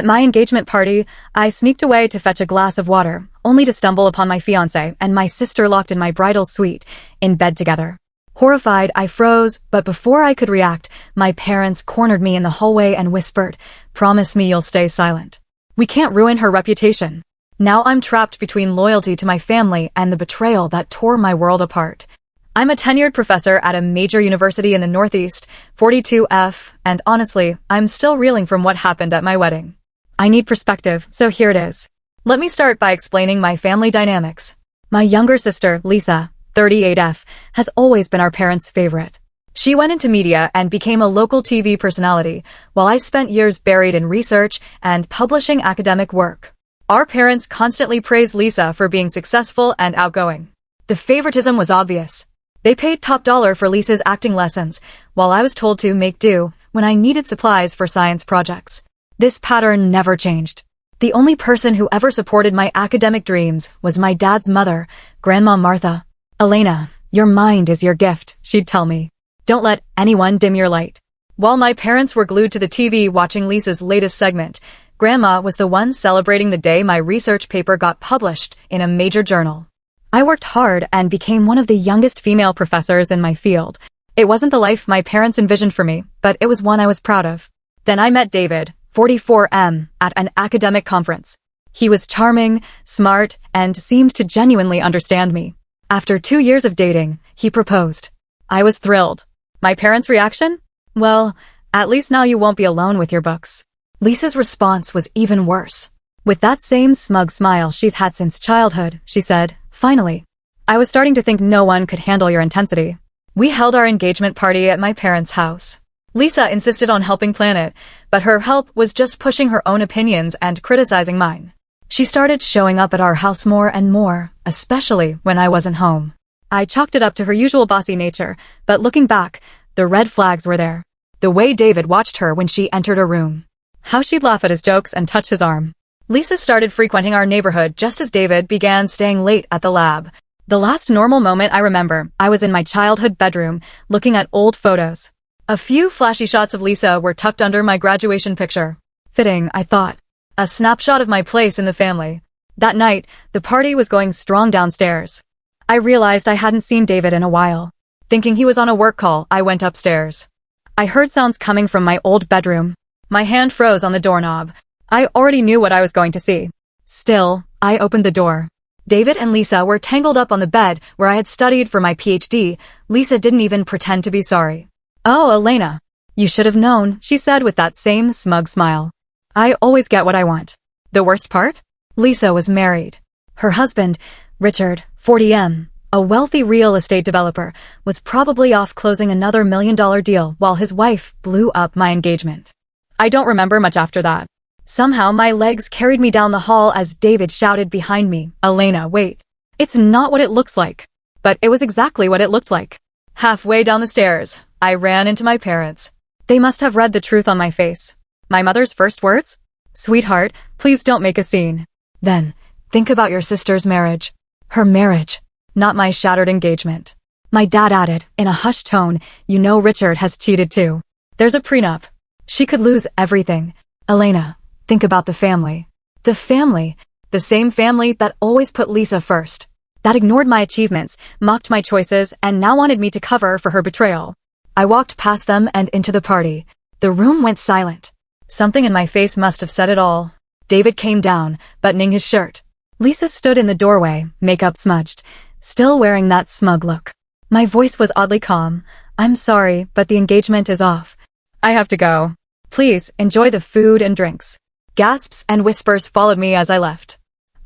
At my engagement party, I sneaked away to fetch a glass of water, only to stumble upon my fiancé and my sister locked in my bridal suite, in bed together. Horrified, I froze, but before I could react, my parents cornered me in the hallway and whispered, "Promise me you'll stay silent. We can't ruin her reputation." Now I'm trapped between loyalty to my family and the betrayal that tore my world apart. I'm a tenured professor at a major university in the Northeast, 42F, and honestly, I'm still reeling from what happened at my wedding. I need perspective, so here it is. Let me start by explaining my family dynamics. My younger sister, Lisa, 38F, has always been our parents' favorite. She went into media and became a local TV personality, while I spent years buried in research and publishing academic work. Our parents constantly praised Lisa for being successful and outgoing. The favoritism was obvious. They paid top dollar for Lisa's acting lessons, while I was told to make do when I needed supplies for science projects. This pattern never changed. The only person who ever supported my academic dreams was my dad's mother, Grandma Martha. "Elena, your mind is your gift," she'd tell me. "Don't let anyone dim your light." While my parents were glued to the TV watching Lisa's latest segment, Grandma was the one celebrating the day my research paper got published in a major journal. I worked hard and became one of the youngest female professors in my field. It wasn't the life my parents envisioned for me, but it was one I was proud of. Then I met David, 44M, at an academic conference. He was charming, smart, and seemed to genuinely understand me. After 2 years of dating, he proposed. I was thrilled. My parents' reaction? Well, at least now you won't be alone with your books. Lisa's response was even worse. With that same smug smile she's had since childhood, she said, "Finally. I was starting to think no one could handle your intensity." We held our engagement party at my parents' house. Lisa insisted on helping plan it, but her help was just pushing her own opinions and criticizing mine. She started showing up at our house more and more, especially when I wasn't home. I chalked it up to her usual bossy nature, but looking back, the red flags were there. The way David watched her when she entered a room. How she'd laugh at his jokes and touch his arm. Lisa started frequenting our neighborhood just as David began staying late at the lab. The last normal moment I remember, I was in my childhood bedroom, looking at old photos. A few flashy shots of Lisa were tucked under my graduation picture. Fitting, I thought. A snapshot of my place in the family. That night, the party was going strong downstairs. I realized I hadn't seen David in a while. Thinking he was on a work call, I went upstairs. I heard sounds coming from my old bedroom. My hand froze on the doorknob. I already knew what I was going to see. Still, I opened the door. David and Lisa were tangled up on the bed where I had studied for my PhD. Lisa didn't even pretend to be sorry. "Oh, Elena. You should have known," she said with that same smug smile. I always get what I want. The worst part? Lisa was married. Her husband, Richard, 40M, a wealthy real estate developer, was probably off closing another $1 million deal while his wife blew up my engagement. I don't remember much after that. Somehow my legs carried me down the hall as David shouted behind me, "Elena, wait. It's not what it looks like." But it was exactly what it looked like. Halfway down the stairs, I ran into my parents. They must have read the truth on my face. My mother's first words? "Sweetheart, please don't make a scene." Then, think about your sister's marriage. Her marriage, not my shattered engagement. My dad added, in a hushed tone, "You know Richard has cheated too. There's a prenup. She could lose everything. Elena, think about the family." The family, the same family that always put Lisa first. That ignored my achievements, mocked my choices, and now wanted me to cover for her betrayal. I walked past them and into the party. The room went silent. Something in my face must have said it all. David came down, buttoning his shirt. Lisa stood in the doorway, makeup smudged, still wearing that smug look. My voice was oddly calm. "I'm sorry, but the engagement is off. I have to go. Please, enjoy the food and drinks." Gasps and whispers followed me as I left.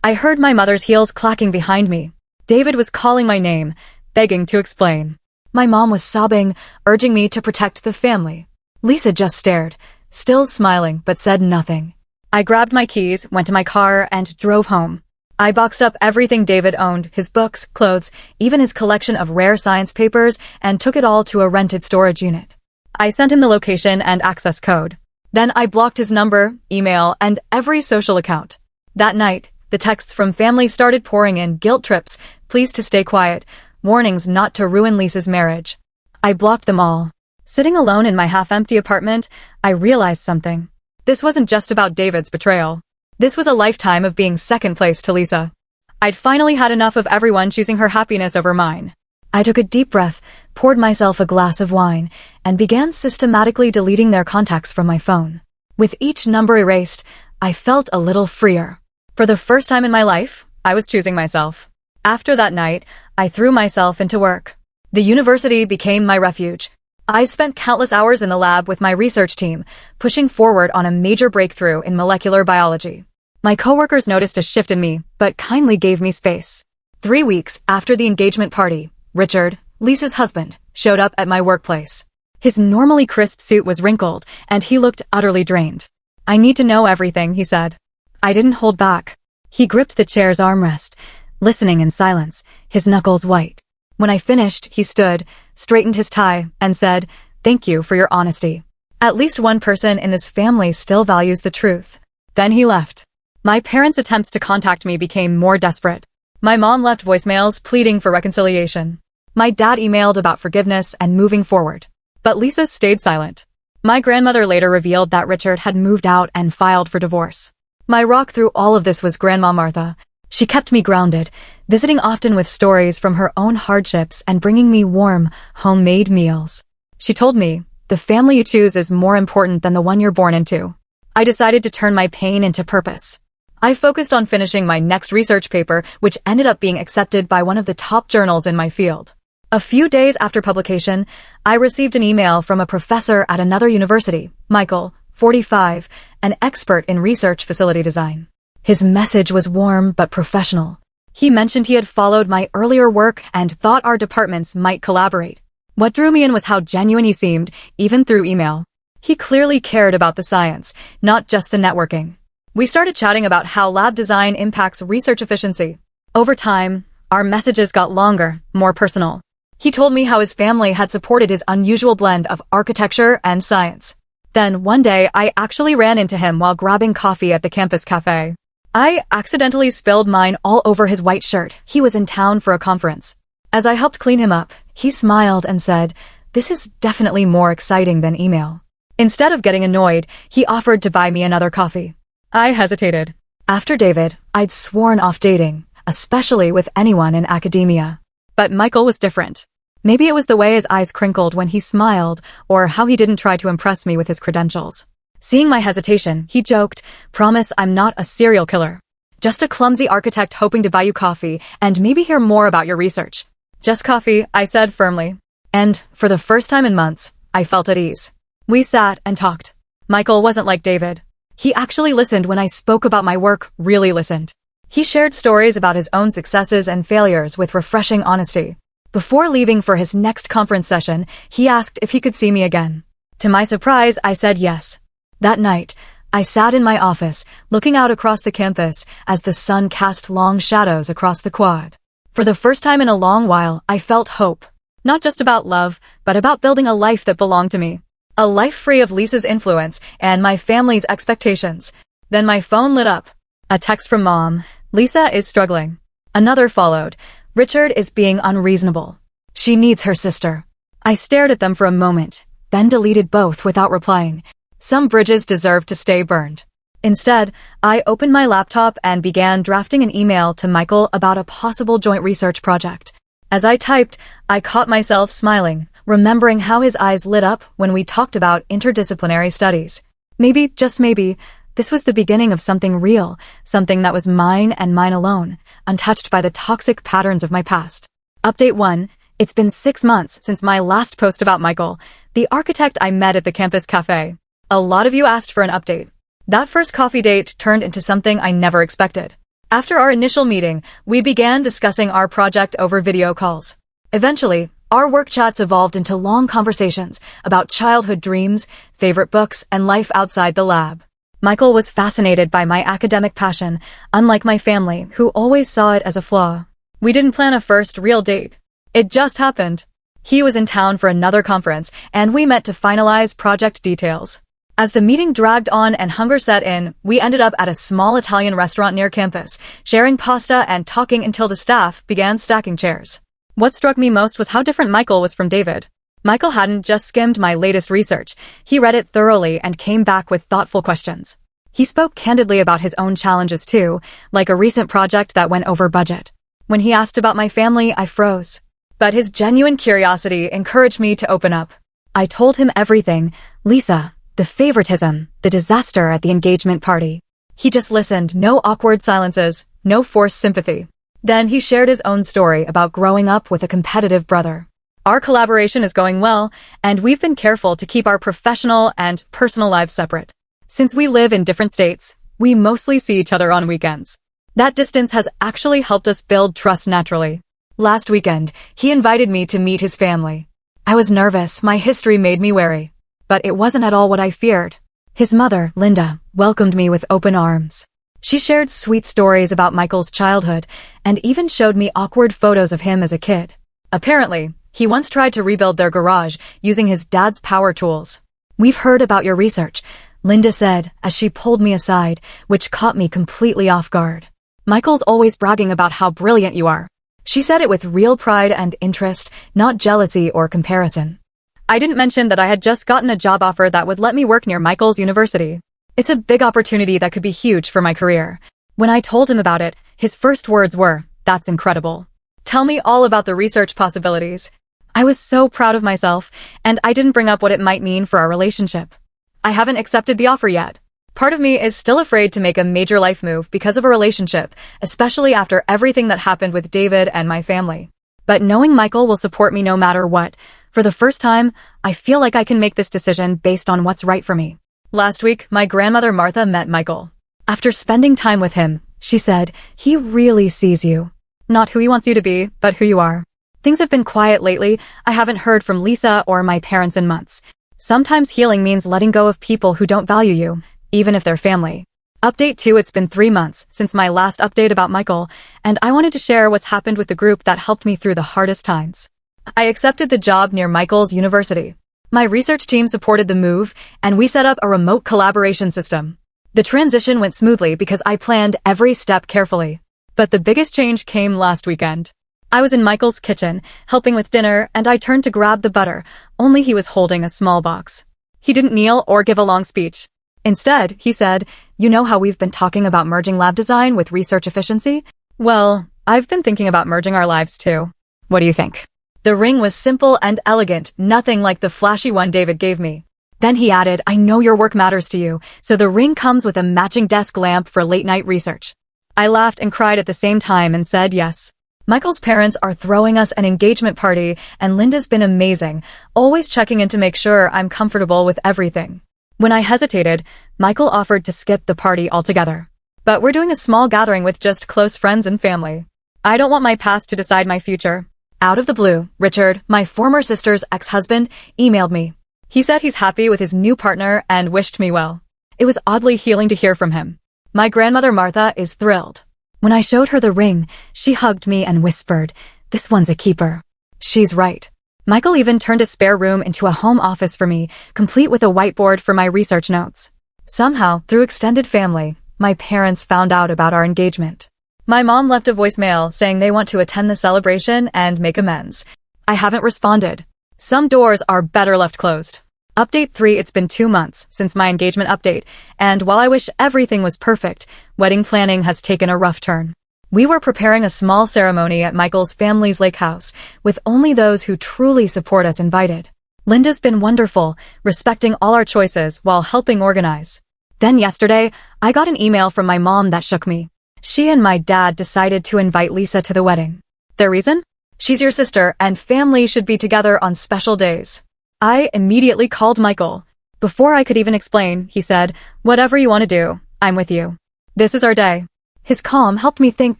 I heard my mother's heels clacking behind me. David was calling my name, begging to explain. My mom was sobbing, urging me to protect the family. Lisa just stared, still smiling, but said nothing. I grabbed my keys, went to my car, and drove home. I boxed up everything David owned, his books, clothes, even his collection of rare science papers, and took it all to a rented storage unit. I sent him the location and access code. Then I blocked his number, email, and every social account. That night, the texts from family started pouring in: guilt trips, please to stay quiet, warnings not to ruin Lisa's marriage. I blocked them all. Sitting alone in my half-empty apartment, I realized something. This wasn't just about David's betrayal. This was a lifetime of being second place to Lisa. I'd finally had enough of everyone choosing her happiness over mine. I took a deep breath, poured myself a glass of wine, and began systematically deleting their contacts from my phone. With each number erased, I felt a little freer. For the first time in my life, I was choosing myself. After that night, I threw myself into work. The university became my refuge. I spent countless hours in the lab with my research team, pushing forward on a major breakthrough in molecular biology. My coworkers noticed a shift in me, but kindly gave me space. 3 weeks after the engagement party, Richard, Lisa's husband, showed up at my workplace. His normally crisp suit was wrinkled, and he looked utterly drained. "I need to know everything," he said. I didn't hold back. He gripped the chair's armrest, listening in silence, his knuckles white. When I finished, he stood, straightened his tie, and said, "Thank you for your honesty. At least one person in this family still values the truth." Then he left. My parents' attempts to contact me became more desperate. My mom left voicemails pleading for reconciliation. My dad emailed about forgiveness and moving forward. But Lisa stayed silent. My grandmother later revealed that Richard had moved out and filed for divorce. My rock through all of this was Grandma Martha. She kept me grounded, visiting often with stories from her own hardships and bringing me warm, homemade meals. She told me, "The family you choose is more important than the one you're born into." I decided to turn my pain into purpose. I focused on finishing my next research paper, which ended up being accepted by one of the top journals in my field. A few days after publication, I received an email from a professor at another university, Michael, 45, an expert in research facility design. His message was warm but professional. He mentioned he had followed my earlier work and thought our departments might collaborate. What drew me in was how genuine he seemed, even through email. He clearly cared about the science, not just the networking. We started chatting about how lab design impacts research efficiency. Over time, our messages got longer, more personal. He told me how his family had supported his unusual blend of architecture and science. Then, one day, I actually ran into him while grabbing coffee at the campus cafe. I accidentally spilled mine all over his white shirt. He was in town for a conference. As I helped clean him up, he smiled and said, "This is definitely more exciting than email." Instead of getting annoyed, he offered to buy me another coffee. I hesitated. After David, I'd sworn off dating, especially with anyone in academia. But Michael was different. Maybe it was the way his eyes crinkled when he smiled, or how he didn't try to impress me with his credentials. Seeing my hesitation, he joked, "Promise I'm not a serial killer. Just a clumsy architect hoping to buy you coffee and maybe hear more about your research." "Just coffee," I said firmly. And, for the first time in months, I felt at ease. We sat and talked. Michael wasn't like David. He actually listened when I spoke about my work, really listened. He shared stories about his own successes and failures with refreshing honesty. Before leaving for his next conference session, he asked if he could see me again. To my surprise, I said yes. That night, I sat in my office, looking out across the campus as the sun cast long shadows across the quad. For the first time in a long while, I felt hope. Not just about love, but about building a life that belonged to me. A life free of Lisa's influence and my family's expectations. Then my phone lit up. A text from Mom. "Lisa is struggling." Another followed. "Richard is being unreasonable. She needs her sister." I stared at them for a moment, then deleted both without replying. Some bridges deserved to stay burned. Instead, I opened my laptop and began drafting an email to Michael about a possible joint research project. As I typed, I caught myself smiling, remembering how his eyes lit up when we talked about interdisciplinary studies. Maybe, just maybe, this was the beginning of something real, something that was mine and mine alone, untouched by the toxic patterns of my past. Update 1. It's been 6 months since my last post about Michael, the architect I met at the campus cafe. A lot of you asked for an update. That first coffee date turned into something I never expected. After our initial meeting, we began discussing our project over video calls. Eventually, our work chats evolved into long conversations about childhood dreams, favorite books, and life outside the lab. Michael was fascinated by my academic passion, unlike my family, who always saw it as a flaw. We didn't plan a first real date. It just happened. He was in town for another conference, and we met to finalize project details. As the meeting dragged on and hunger set in, we ended up at a small Italian restaurant near campus, sharing pasta and talking until the staff began stacking chairs. What struck me most was how different Michael was from David. Michael hadn't just skimmed my latest research. He read it thoroughly and came back with thoughtful questions. He spoke candidly about his own challenges too, like a recent project that went over budget. When he asked about my family, I froze. But his genuine curiosity encouraged me to open up. I told him everything: Lisa, the favoritism, the disaster at the engagement party. He just listened, no awkward silences, no forced sympathy. Then he shared his own story about growing up with a competitive brother. Our collaboration is going well, and we've been careful to keep our professional and personal lives separate. Since we live in different states, we mostly see each other on weekends. That distance has actually helped us build trust naturally. Last weekend, he invited me to meet his family. I was nervous, my history made me wary. But it wasn't at all what I feared. His mother, Linda, welcomed me with open arms. She shared sweet stories about Michael's childhood and even showed me awkward photos of him as a kid. Apparently, he once tried to rebuild their garage using his dad's power tools. "We've heard about your research," Linda said as she pulled me aside, which caught me completely off guard. "Michael's always bragging about how brilliant you are." She said it with real pride and interest, not jealousy or comparison. I didn't mention that I had just gotten a job offer that would let me work near Michael's university. It's a big opportunity that could be huge for my career. When I told him about it, his first words were, "That's incredible. Tell me all about the research possibilities." I was so proud of myself, and I didn't bring up what it might mean for our relationship. I haven't accepted the offer yet. Part of me is still afraid to make a major life move because of a relationship, especially after everything that happened with David and my family. But knowing Michael will support me no matter what, for the first time, I feel like I can make this decision based on what's right for me. Last week, my grandmother Martha met Michael. After spending time with him, she said, "He really sees you. Not who he wants you to be, but who you are." Things have been quiet lately. I haven't heard from Lisa or my parents in months. Sometimes healing means letting go of people who don't value you, even if they're family. Update 2: It's been 3 months since my last update about Michael, and I wanted to share what's happened with the group that helped me through the hardest times. I accepted the job near Michael's university. My research team supported the move, and we set up a remote collaboration system. The transition went smoothly because I planned every step carefully. But the biggest change came last weekend. I was in Michael's kitchen, helping with dinner, and I turned to grab the butter, only he was holding a small box. He didn't kneel or give a long speech. Instead, he said, "You know how we've been talking about merging lab design with research efficiency? Well, I've been thinking about merging our lives too. What do you think?" The ring was simple and elegant, nothing like the flashy one David gave me. Then he added, "I know your work matters to you, so the ring comes with a matching desk lamp for late-night research." I laughed and cried at the same time and said yes. Michael's parents are throwing us an engagement party, and Linda's been amazing, always checking in to make sure I'm comfortable with everything. When I hesitated, Michael offered to skip the party altogether. But we're doing a small gathering with just close friends and family. I don't want my past to decide my future. Out of the blue, Richard, my former sister's ex-husband, emailed me. He said he's happy with his new partner and wished me well. It was oddly healing to hear from him. My grandmother Martha is thrilled. When I showed her the ring, she hugged me and whispered, "This one's a keeper." She's right. Michael even turned a spare room into a home office for me, complete with a whiteboard for my research notes. Somehow, through extended family, my parents found out about our engagement. My mom left a voicemail saying they want to attend the celebration and make amends. I haven't responded. Some doors are better left closed. Update 3: It's been 2 months since my engagement update, and while I wish everything was perfect, wedding planning has taken a rough turn. We were preparing a small ceremony at Michael's family's lake house, with only those who truly support us invited. Linda's been wonderful, respecting all our choices while helping organize. Then yesterday, I got an email from my mom that shook me. She and my dad decided to invite Lisa to the wedding. Their reason? She's your sister, and family should be together on special days. I immediately called Michael. Before I could even explain, he said, "Whatever you want to do, I'm with you. This is our day." His calm helped me think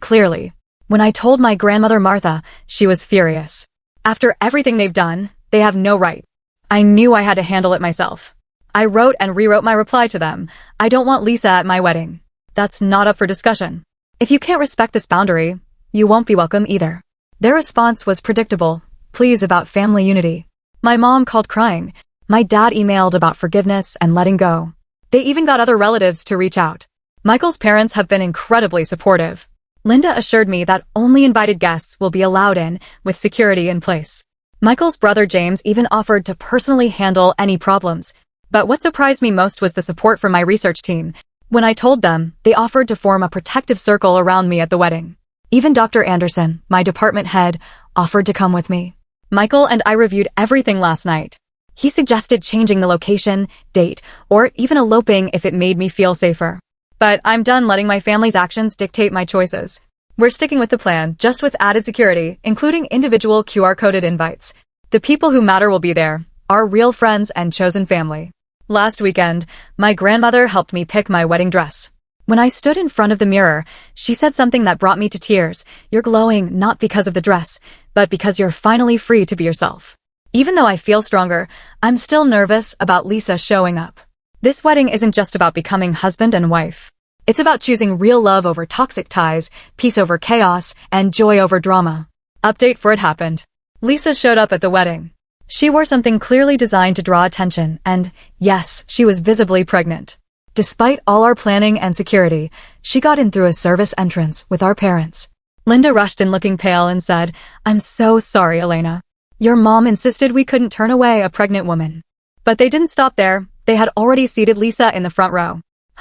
clearly. When I told my grandmother Martha, she was furious. After everything they've done, they have no right. I knew I had to handle it myself. I wrote and rewrote my reply to them. "I don't want Lisa at my wedding. That's not up for discussion. If you can't respect this boundary, you won't be welcome either." Their response was predictable. Pleas about family unity. My mom called crying. My dad emailed about forgiveness and letting go. They even got other relatives to reach out. Michael's parents have been incredibly supportive. Linda assured me that only invited guests will be allowed in, with security in place. Michael's brother James even offered to personally handle any problems. But what surprised me most was the support from my research team. When I told them, they offered to form a protective circle around me at the wedding. Even Dr. Anderson, my department head, offered to come with me. Michael and I reviewed everything last night. He suggested changing the location, date, or even eloping if it made me feel safer. But I'm done letting my family's actions dictate my choices. We're sticking with the plan, just with added security, including individual QR-coded invites. The people who matter will be there, our real friends and chosen family. Last weekend, my grandmother helped me pick my wedding dress. When I stood in front of the mirror, she said something that brought me to tears. You're glowing not because of the dress, but because you're finally free to be yourself. Even though I feel stronger, I'm still nervous about Lisa showing up. This wedding isn't just about becoming husband and wife. It's about choosing real love over toxic ties, peace over chaos, and joy over drama. Update for it happened. Lisa showed up at the wedding. She wore something clearly designed to draw attention, and yes, she was visibly pregnant. Despite all our planning and security, she got in through a service entrance with our parents. Linda rushed in looking pale and said, "I'm so sorry, Elena. Your mom insisted we couldn't turn away a pregnant woman." But they didn't stop there. They had already seated Lisa in the front row.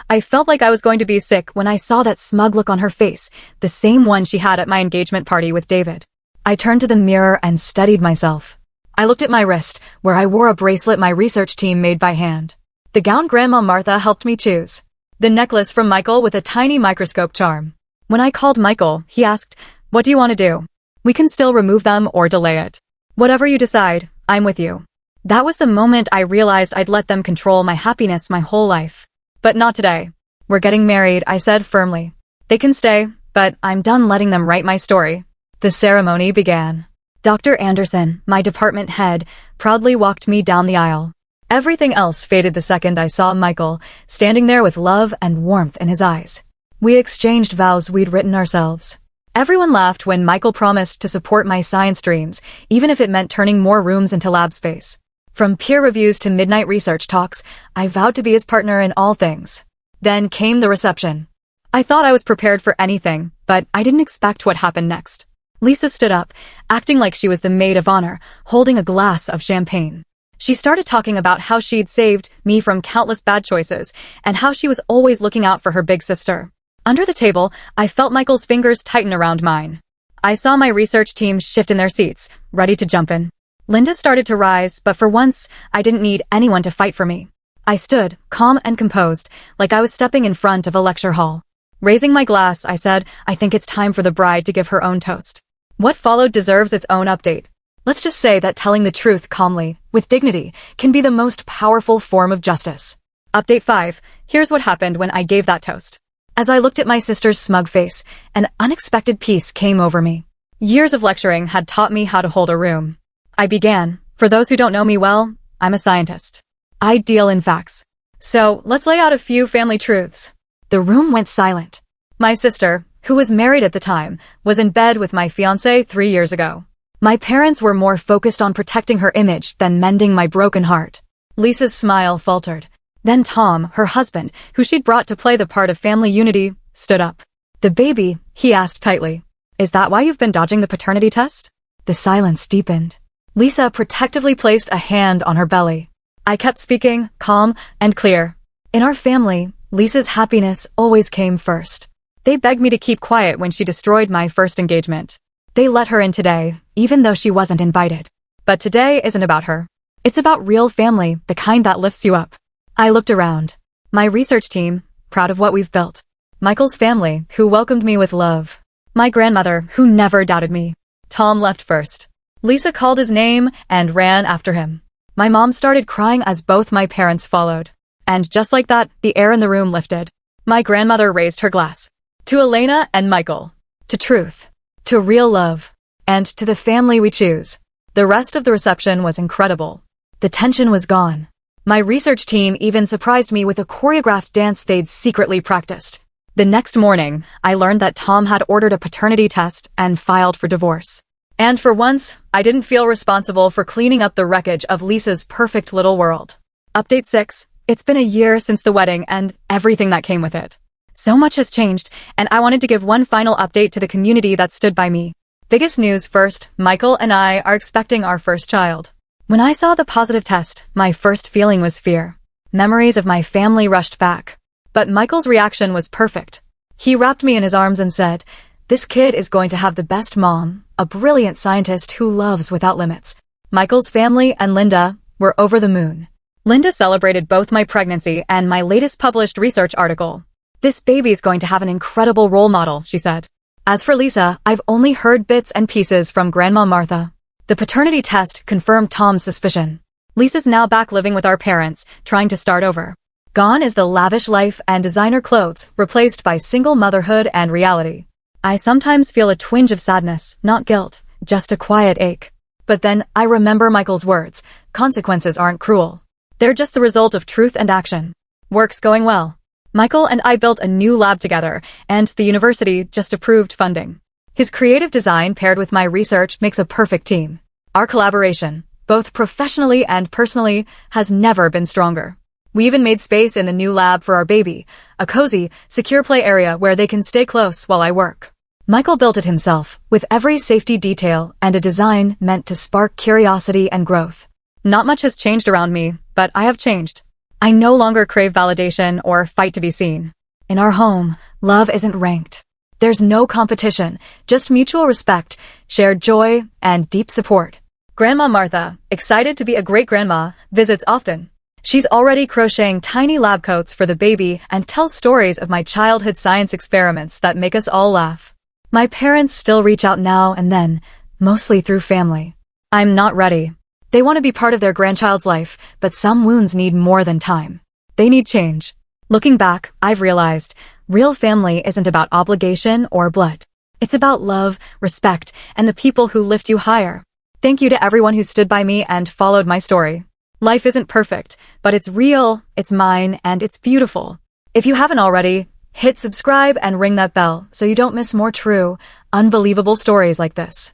I felt like I was going to be sick when I saw that smug look on her face, the same one she had at my engagement party with David. I turned to the mirror and steadied myself. I looked at my wrist, where I wore a bracelet my research team made by hand. The gown Grandma Martha helped me choose. The necklace from Michael with a tiny microscope charm. When I called Michael, he asked, "What do you want to do? We can still remove them or delay it. Whatever you decide, I'm with you." That was the moment I realized I'd let them control my happiness my whole life. But not today. We're getting married, I said firmly. They can stay, but I'm done letting them write my story. The ceremony began. Dr. Anderson, my department head, proudly walked me down the aisle. Everything else faded the second I saw Michael, standing there with love and warmth in his eyes. We exchanged vows we'd written ourselves. Everyone laughed when Michael promised to support my science dreams, even if it meant turning more rooms into lab space. From peer reviews to midnight research talks, I vowed to be his partner in all things. Then came the reception. I thought I was prepared for anything, but I didn't expect what happened next. Lisa stood up, acting like she was the maid of honor, holding a glass of champagne. She started talking about how she'd saved me from countless bad choices, and how she was always looking out for her big sister. Under the table, I felt Michael's fingers tighten around mine. I saw my research team shift in their seats, ready to jump in. Linda started to rise, but for once, I didn't need anyone to fight for me. I stood, calm and composed, like I was stepping in front of a lecture hall. Raising my glass, I said, "I think it's time for the bride to give her own toast." What followed deserves its own update. Let's just say that telling the truth calmly, with dignity, can be the most powerful form of justice. Update 5. Here's what happened when I gave that toast. As I looked at my sister's smug face, an unexpected peace came over me. Years of lecturing had taught me how to hold a room. I began. For those who don't know me well, I'm a scientist. I deal in facts. So, let's lay out a few family truths. The room went silent. My sister, who was married at the time, was in bed with my fiancé 3 years ago. My parents were more focused on protecting her image than mending my broken heart. Lisa's smile faltered. Then Tom, her husband, who she'd brought to play the part of family unity, stood up. "The baby," he asked tightly. "Is that why you've been dodging the paternity test?" The silence deepened. Lisa protectively placed a hand on her belly. I kept speaking, calm and clear. In our family, Lisa's happiness always came first. They begged me to keep quiet when she destroyed my first engagement. They let her in today, even though she wasn't invited. But today isn't about her. It's about real family, the kind that lifts you up. I looked around. My research team, proud of what we've built. Michael's family, who welcomed me with love. My grandmother, who never doubted me. Tom left first. Lisa called his name and ran after him. My mom started crying as both my parents followed. And just like that, the air in the room lifted. My grandmother raised her glass. To Elena and Michael. To truth. To real love. And to the family we choose. The rest of the reception was incredible. The tension was gone. My research team even surprised me with a choreographed dance they'd secretly practiced. The next morning, I learned that Tom had ordered a paternity test and filed for divorce. And for once, I didn't feel responsible for cleaning up the wreckage of Lisa's perfect little world. Update 6. It's been a year since the wedding and everything that came with it. So much has changed, and I wanted to give one final update to the community that stood by me. Biggest news first, Michael and I are expecting our first child. When I saw the positive test, my first feeling was fear. Memories of my family rushed back. But Michael's reaction was perfect. He wrapped me in his arms and said, "This kid is going to have the best mom, a brilliant scientist who loves without limits." Michael's family and Linda were over the moon. Linda celebrated both my pregnancy and my latest published research article. "This baby's going to have an incredible role model," she said. As for Lisa, I've only heard bits and pieces from Grandma Martha. The paternity test confirmed Tom's suspicion. Lisa's now back living with our parents, trying to start over. Gone is the lavish life and designer clothes, replaced by single motherhood and reality. I sometimes feel a twinge of sadness, not guilt, just a quiet ache. But then I remember Michael's words, consequences aren't cruel. They're just the result of truth and action. Work's going well. Michael and I built a new lab together, and the university just approved funding. His creative design paired with my research makes a perfect team. Our collaboration, both professionally and personally, has never been stronger. We even made space in the new lab for our baby, a cozy, secure play area where they can stay close while I work. Michael built it himself, with every safety detail and a design meant to spark curiosity and growth. Not much has changed around me, but I have changed. I no longer crave validation or fight to be seen. In our home, love isn't ranked. There's no competition, just mutual respect, shared joy, and deep support. Grandma Martha, excited to be a great-grandma, visits often. She's already crocheting tiny lab coats for the baby and tells stories of my childhood science experiments that make us all laugh. My parents still reach out now and then, mostly through family. I'm not ready. They want to be part of their grandchild's life, but some wounds need more than time. They need change. Looking back, I've realized, real family isn't about obligation or blood. It's about love, respect, and the people who lift you higher. Thank you to everyone who stood by me and followed my story. Life isn't perfect, but it's real, it's mine, and it's beautiful. If you haven't already, hit subscribe and ring that bell so you don't miss more true, unbelievable stories like this.